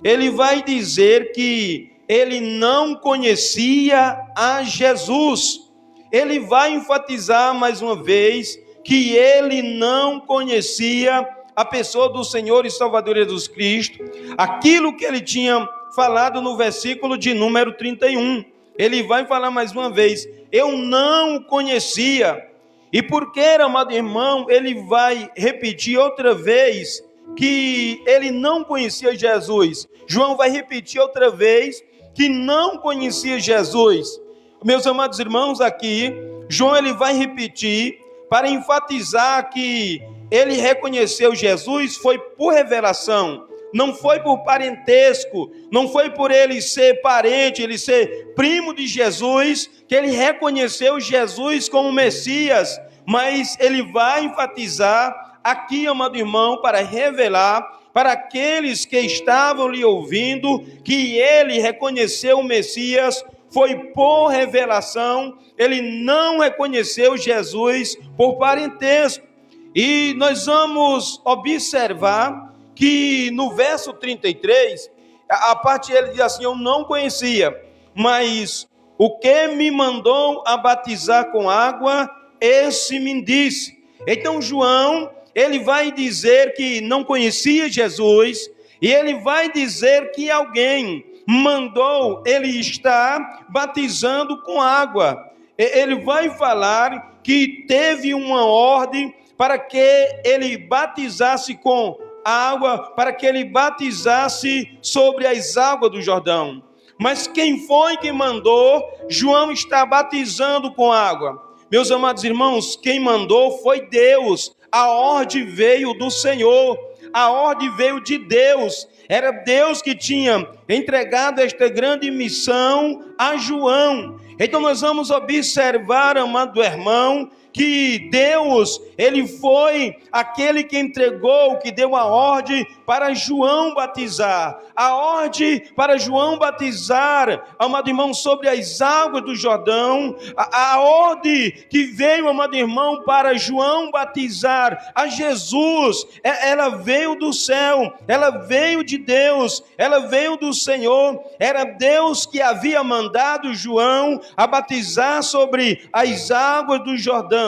ele vai dizer que ele não conhecia a Jesus. Ele vai enfatizar mais uma vez que ele não conhecia a pessoa do Senhor e Salvador Jesus Cristo, aquilo que ele tinha falado no versículo de número 31. Ele vai falar mais uma vez: eu não o conhecia. E por que, amado irmão, ele vai repetir outra vez que ele não conhecia Jesus? João vai repetir outra vez que não conhecia Jesus. Meus amados irmãos, aqui, João ele vai repetir para enfatizar que ele reconheceu Jesus foi por revelação, não foi por parentesco, não foi por ele ser parente, ele ser primo de Jesus, que ele reconheceu Jesus como Messias, mas ele vai enfatizar aqui, amado irmão, para revelar para aqueles que estavam lhe ouvindo que ele reconheceu o Messias foi por revelação, ele não reconheceu Jesus por parentesco. E nós vamos observar que no verso 33, a parte ele diz assim: eu não conhecia, mas o que me mandou a batizar com água, esse me disse. Então João, ele vai dizer que não conhecia Jesus, e ele vai dizer que alguém mandou ele estar batizando com água. Ele vai falar que teve uma ordem para que ele batizasse com água, para que ele batizasse sobre as águas do Jordão. Mas quem foi que mandou João estar batizando com água? Meus amados irmãos, quem mandou foi Deus. A ordem veio do Senhor, a ordem veio de Deus. Era Deus que tinha entregado esta grande missão a João. Então nós vamos observar, amado irmão, que Deus, ele foi aquele que entregou, que deu a ordem para João batizar. A ordem para João batizar, amado irmão, sobre as águas do Jordão. A ordem que veio, amado irmão, para João batizar a Jesus, ela veio do céu, ela veio de Deus, ela veio do Senhor. Era Deus que havia mandado João a batizar sobre as águas do Jordão.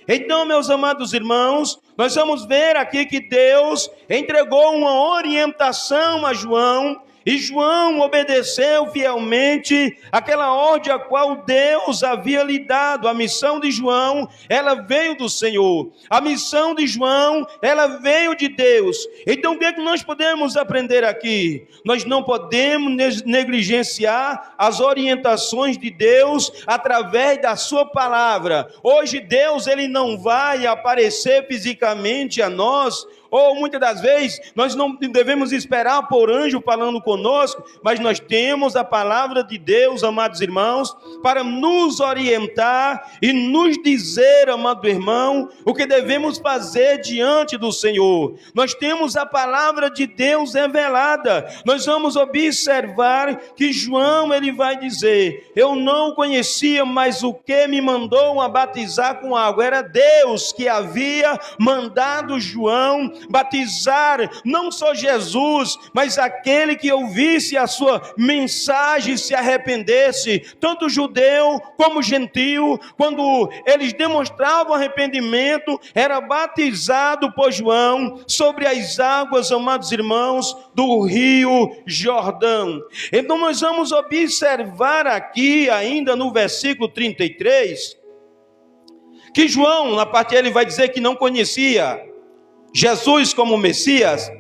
Então, meus amados irmãos, nós vamos ver aqui que Deus entregou uma orientação a João, e João obedeceu fielmente aquela ordem a qual Deus havia lhe dado. A missão de João, ela veio do Senhor. A missão de João, ela veio de Deus. Então o que é que nós podemos aprender aqui? Nós não podemos negligenciar as orientações de Deus através da sua palavra. Hoje Deus, ele não vai aparecer fisicamente a nós, ou muitas das vezes nós não devemos esperar por anjo falando conosco, mas nós temos a palavra de Deus, amados irmãos, para nos orientar e nos dizer, amado irmão, o que devemos fazer diante do Senhor. Nós temos a palavra de Deus revelada. Nós vamos observar que João, ele vai dizer: eu não conhecia, mas o que me mandou a batizar com água era Deus que havia mandado João batizar não só Jesus, mas aquele que ouvisse a sua mensagem e se arrependesse, tanto judeu como gentil. Quando eles demonstravam arrependimento, era batizado por João sobre as águas, amados irmãos, do rio Jordão. Então nós vamos observar aqui ainda no versículo 33, que João, na parte ele vai dizer que não conhecia Jesus como Messias,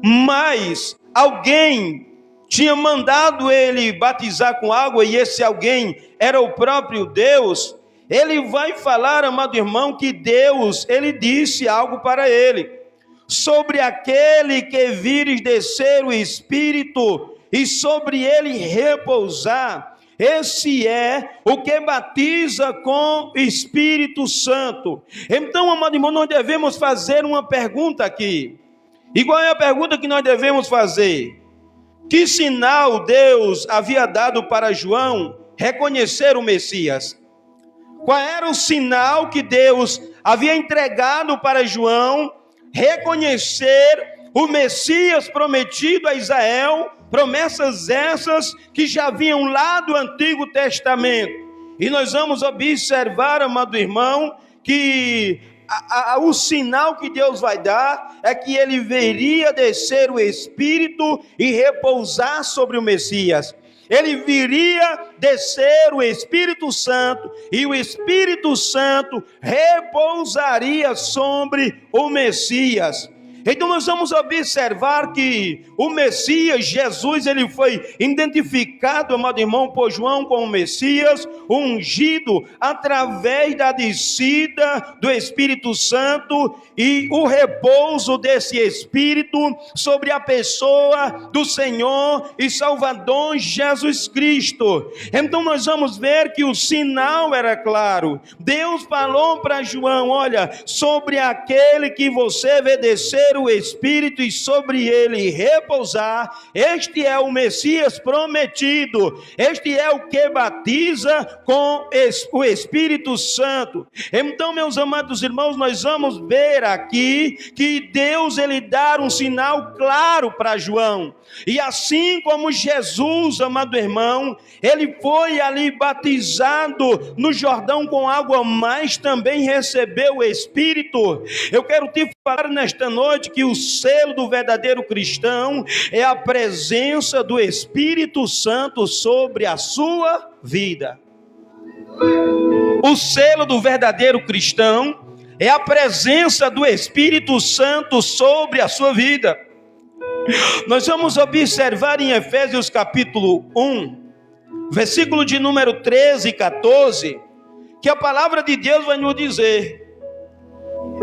mas alguém tinha mandado ele batizar com água, e esse alguém era o próprio Deus. Ele vai falar, amado irmão, que Deus, ele disse algo para ele: sobre aquele que vires descer o Espírito e sobre ele repousar, esse é o que batiza com Espírito Santo. Então, amado irmão, nós devemos fazer uma pergunta aqui. E qual é a pergunta que nós devemos fazer? Que sinal Deus havia dado para João reconhecer o Messias? Qual era o sinal que Deus havia entregado para João reconhecer o Messias prometido a Israel, promessas essas que já vinham lá do Antigo Testamento. E nós vamos observar, amado irmão, que o sinal que Deus vai dar é que ele veria descer o Espírito e repousar sobre o Messias. Ele viria descer o Espírito Santo e o Espírito Santo repousaria sobre o Messias. Então nós vamos observar que o Messias, Jesus, ele foi identificado, amado irmão, por João como Messias, ungido através da descida do Espírito Santo e o repouso desse Espírito sobre a pessoa do Senhor e Salvador Jesus Cristo. Então nós vamos ver que o sinal era claro. Deus falou para João: olha, sobre aquele que você vê descer o Espírito e sobre ele repousar, este é o Messias prometido, este é o que batiza com o Espírito Santo. Então, meus amados irmãos, nós vamos ver aqui que Deus, ele dá um sinal claro para João, e assim como Jesus, amado irmão, ele foi ali batizado no Jordão com água, mas também recebeu o Espírito. Eu quero te falar nesta noite que o selo do verdadeiro cristão é a presença do Espírito Santo sobre a sua vida. O selo do verdadeiro cristão é a presença do Espírito Santo sobre a sua vida. Nós vamos observar em Efésios capítulo 1, versículo de número 13 e 14, que a palavra de Deus vai nos dizer: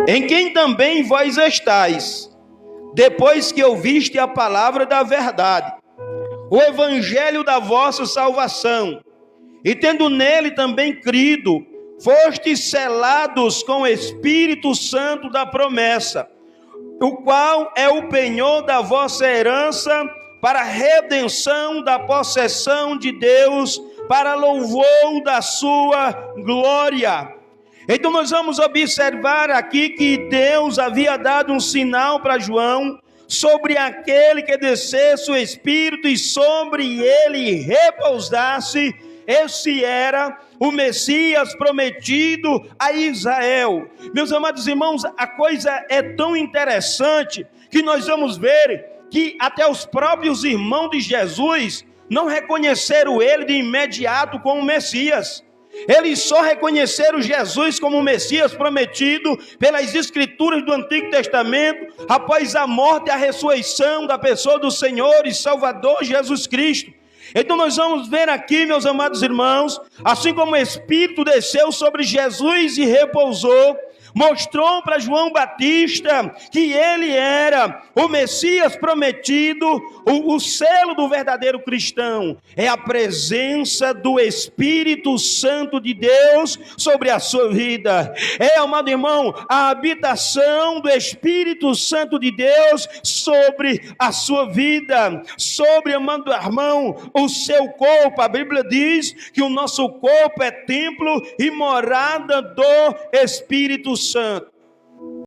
em quem também vós estáis, depois que ouviste a palavra da verdade, o evangelho da vossa salvação, e tendo nele também crido, fostes selados com o Espírito Santo da promessa, o qual é o penhor da vossa herança, para a redenção da possessão de Deus, para louvor da sua glória. Então nós vamos observar aqui que Deus havia dado um sinal para João sobre aquele que descesse o Espírito e sobre ele repousasse. Esse era o Messias prometido a Israel. Meus amados irmãos, a coisa é tão interessante que nós vamos ver que até os próprios irmãos de Jesus não reconheceram ele de imediato como Messias. Eles só reconheceram Jesus como o Messias prometido pelas Escrituras do Antigo Testamento, após a morte e a ressurreição da pessoa do Senhor e Salvador Jesus Cristo. Então nós vamos ver aqui, meus amados irmãos, assim como o Espírito desceu sobre Jesus e repousou, mostrou para João Batista que ele era o Messias prometido. O selo do verdadeiro cristão é a presença do Espírito Santo de Deus sobre a sua vida. É, amado irmão, a habitação do Espírito Santo de Deus sobre a sua vida, sobre, amado irmão, o seu corpo. A Bíblia diz que o nosso corpo é templo e morada do Espírito Santo.